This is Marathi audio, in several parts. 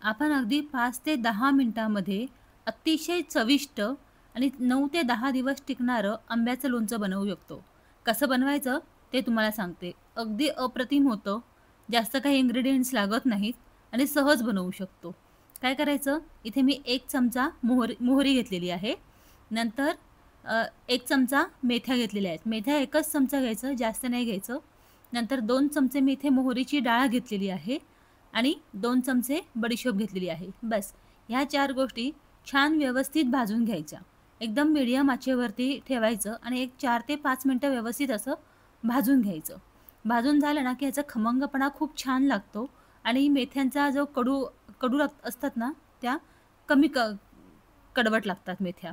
आपण अगदी 5 ते 10 मिनिटांमध्ये अतिशय चविष्ट आणि 9 ते 10 दिवस टिकणारं आंब्याचं लोणचं बनवू शकतो. कसं बनवायचं ते तुम्हाला सांगते. अगदी अप्रतिम होतं. जास्त काही इन्ग्रीडियंट्स लागत नाहीत आणि सहज बनवू शकतो. काय करायचं? इथे मी 1 चमचा मोहरी घेतलेली आहे. नंतर 1 चमचा मेथ्या घेतलेल्या आहेत. मेथ्या 1च चमचा घ्यायचं, जास्त नाही घ्यायचं. नंतर 2 चमचे मी इथे मोहरीची डाळ घेतलेली आहे. आणि 2 चमचे बडीशोप घेतलेली आहे. बस ह्या 4 गोष्टी छान व्यवस्थित भाजून घ्यायच्या. एकदम मीडियम आचेवरती ठेवायचं आणि एक 4 ते 5 मिनिटं व्यवस्थित असं भाजून घ्यायचं. भाजून झालं ना, की ह्याचा खमंगपणा खूप छान लागतो आणि मेथ्यांचा जो कडू कडू असतात ना, त्या कमी कडवट लागतात मेथ्या.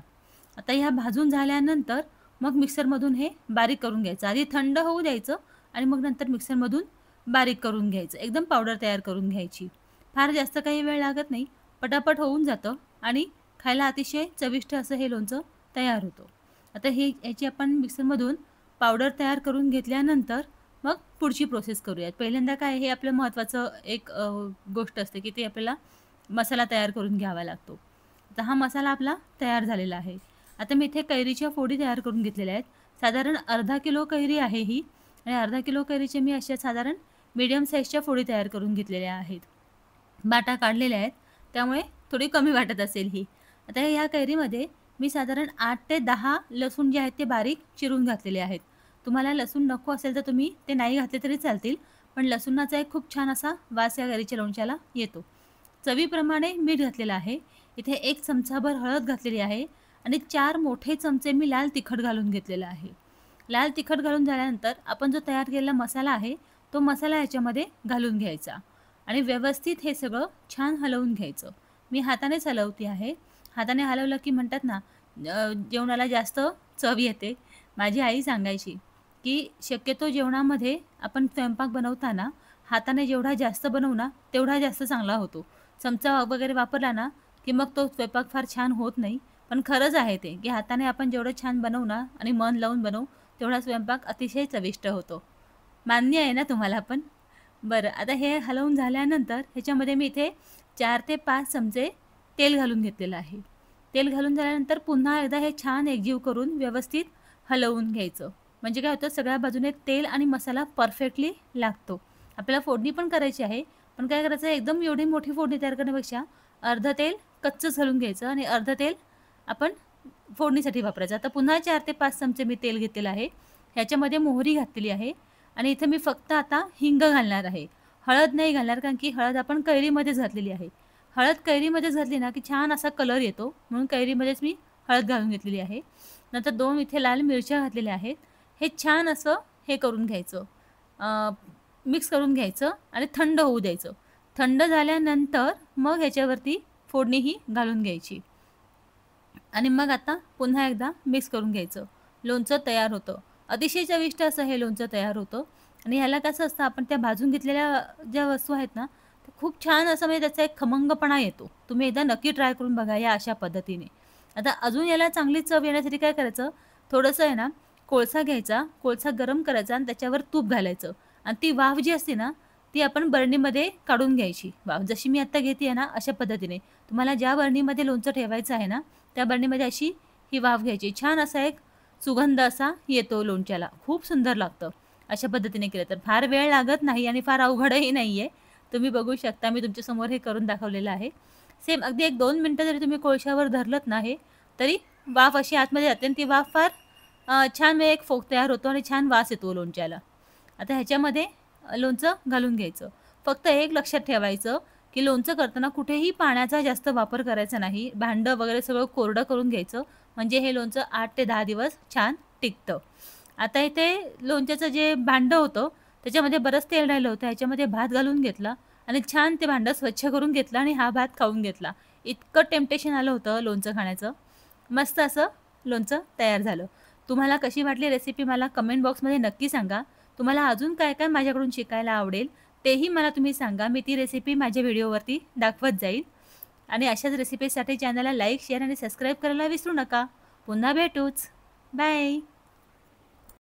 आता ह्या भाजून झाल्यानंतर मग मिक्सरमधून हे बारीक करून घ्यायचं. आधी थंड होऊ द्यायचं आणि मग नंतर मिक्सरमधून बारीक करून घ्यायचं. एकदम पावडर तयार करून घ्यायची. फार जास्त काही वेळ लागत नाही. पटापट होऊन जातं आणि खायला अतिशय चविष्ट असं हे लोणचं तयार होतं. आता याची आपण मिक्सरमधून पावडर तयार करून घेतल्यानंतर मग पुढची प्रोसेस करूयात. पहिल्यांदा काय हे आपलं महत्त्वाचं एक गोष्ट असते, की ते आपल्याला मसाला तयार करून घ्यावा लागतो. आता हा मसाला आपला तयार झालेला आहे. आता मी इथे कैरीच्या फोडी तयार करून घेतलेल्या आहेत. साधारण अर्धा किलो कैरी आहे ही आणि अर्धा किलो कैरीचे मी अशा साधारण मीडियम साईजच्या फोडी तयार करून घेतलेल्या आहेत. बाटा काढलेल्या आहेत, त्यामुळे थोडी कमी वाटत असेल ही. आता ह्या कैरीमध्ये मी साधारण 8 ते 10 लसूण जे आहेत ते बारीक चिरून घातलेले आहेत. तुम्हाला लसूण नको असेल तर तुम्ही ते नाही घातले तरी चालतील, पण लसूणाचा एक खूप छान असा वास या कैरीच्या लोणच्याला येतो. चवीप्रमाणे मीठ घातलेलं आहे. इथे 1 चमचाभर हळद घातलेली आहे आणि 4 मोठे चमचे मी लाल तिखट घालून घेतलेलं आहे. लाल तिखट घालून झाल्यानंतर आपण जो तयार केलेला मसाला आहे, तो मसाला ह्याच्यामध्ये घालून घ्यायचा आणि व्यवस्थित हे सगळं छान हलवून घ्यायचं. मी हातानेच हलवते आहे. हाताने हलवलं की म्हणतात ना, जेवणाला जास्त चव येते. माझी आई सांगायची, की शक्यतो जेवणामध्ये आपण स्वयंपाक बनवताना हाताने जेवढा जास्त बनवू ना, तेवढा जास्त चांगला होतो. चमचा वगैरे वापरला ना, की मग तो स्वयंपाक फार छान होत नाही. पण खरंच आहे ते, की हाताने आपण जेवढं छान बनवू ना आणि मन लावून बनवू, तेवढा स्वयंपाक अतिशय चविष्ट होतो. मान्य आहे ना तुम्हाला पण? बरं, आता हे हलवून झाल्यानंतर ह्याच्यामध्ये मी इथे 4 ते 5 चमचे तेल घालून घेतलेलं आहे. तेल घालून झाल्यानंतर पुन्हा एकदा हे छान एकजीव करून व्यवस्थित हलवून घ्यायचं. म्हणजे काय होतं, सगळ्या बाजूने तेल आणि मसाला परफेक्टली लागतो. आपल्याला फोडणी पण करायची आहे, पण काय करायचं, एकदम एवढी मोठी फोडणी तयार करण्यापेक्षा अर्धं तेल कच्चंच घालून घ्यायचं आणि अर्धं तेल आपण फोडणीसाठी वापरायचं. आता पुन्हा 4 ते 5 चमचे मी तेल घेतलेलं आहे. ह्याच्यामध्ये मोहरी घातलेली आहे आणि इथे मी फक्त आता हिंग घालणार आहे. हळद नाही घालणार, कारण की हळद आपण कैरीमध्येच घातलेली आहे. हळद कैरीमध्ये घातली ना, की छान असा कलर येतो, म्हणून कैरीमध्येच मी हळद घालून घेतलेली आहे. नंतर 2 इथे लाल मिरच्या घातलेल्या आहेत. हे छान असं हे करून घ्यायचं, मिक्स करून घ्यायचं आणि थंड होऊ द्यायचं. थंड झाल्यानंतर मग ह्याच्यावरती फोडणी ही घालून घ्यायची आणि मग आता पुन्हा एकदा मिक्स करून घ्यायचं. लोणचं तयार होतं. अतिशय चविष्ट असं हे लोणचं तयार होतं आणि ह्याला कसं असतं, आपण त्या भाजून घेतलेल्या ज्या वस्तू आहेत ना, त्या खूप छान असं म्हणजे त्याचा एक खमंगपणा येतो. तुम्ही एकदा नक्की ट्राय करून बघा या अशा पद्धतीने. आता अजून याला चांगली चव येण्यासाठी काय करायचं, थोडंसं आहे ना, कोळसा घ्यायचा, कोळसा गरम करायचा आणि त्याच्यावर तूप घालायचं आणि ती वाफ जी असते ना, ती आपण बरणीमध्ये काढून घ्यायची. वाफ जशी मी आत्ता घेते आहे ना, अशा पद्धतीने. तुम्हाला ज्या बरणीमध्ये लोणचं ठेवायचं आहे ना, त्या बरणीमध्ये अशी ही वाफ घ्यायची. छान असा एक सुगंध असा येतो लोणच्याला. खूप सुंदर लागतं. अशा पद्धतीने केलं तर फार वेळ लागत नाही आणि फार अवघडही नाही आहे. तुम्ही बघू शकता, मी तुमच्यासमोर हे करून दाखवलेलं आहे. सेम अगदी 1-2 मिनिटं जरी तुम्ही कोळशावर धरलत ना हे, तरी वाफ अशी आतमध्ये जाते आणि ती वाफ फार छान म्हणजे एक फोक तयार होतो आणि छान वास येतो लोणच्याला. आता ह्याच्यामध्ये लोणचं घालून घ्यायचं. फक्त एक लक्षात ठेवायचं, की लोणचं करताना कुठेही पाण्याचा जास्त वापर करायचा नाही. भांडं वगैरे सगळं कोरडं करून घ्यायचं, म्हणजे हे लोणचं 8 ते 10 दिवस छान टिकतं. आता इथे लोणच्याचं जे भांडं होतं, त्याच्यामध्ये बरंच तेल राहिलं होतं. ह्याच्यामध्ये भात घालून घेतला आणि छान ते भांडं स्वच्छ करून घेतलं आणि हा भात खाऊन घेतला. इतकं टेम्प्टेशन आलं होतं लोणचं खाण्याचं. मस्त असं लोणचं तयार झालं. तुम्हाला कशी वाटली रेसिपी मला कमेंट बॉक्समध्ये नक्की सांगा. तुम्हाला अजून काय-काय माझ्याकडून शिकायला आवडेल, तेही मला तुम्ही सांगा. मी ती रेसिपी माझ्या व्हिडिओवरती दाखवत जाईल. आणि अशाच रेसिपीसाठी चॅनलला लाईक, शेअर आणि सबस्क्राईब करायला विसरू नका. पुन्हा भेटूच. बाय.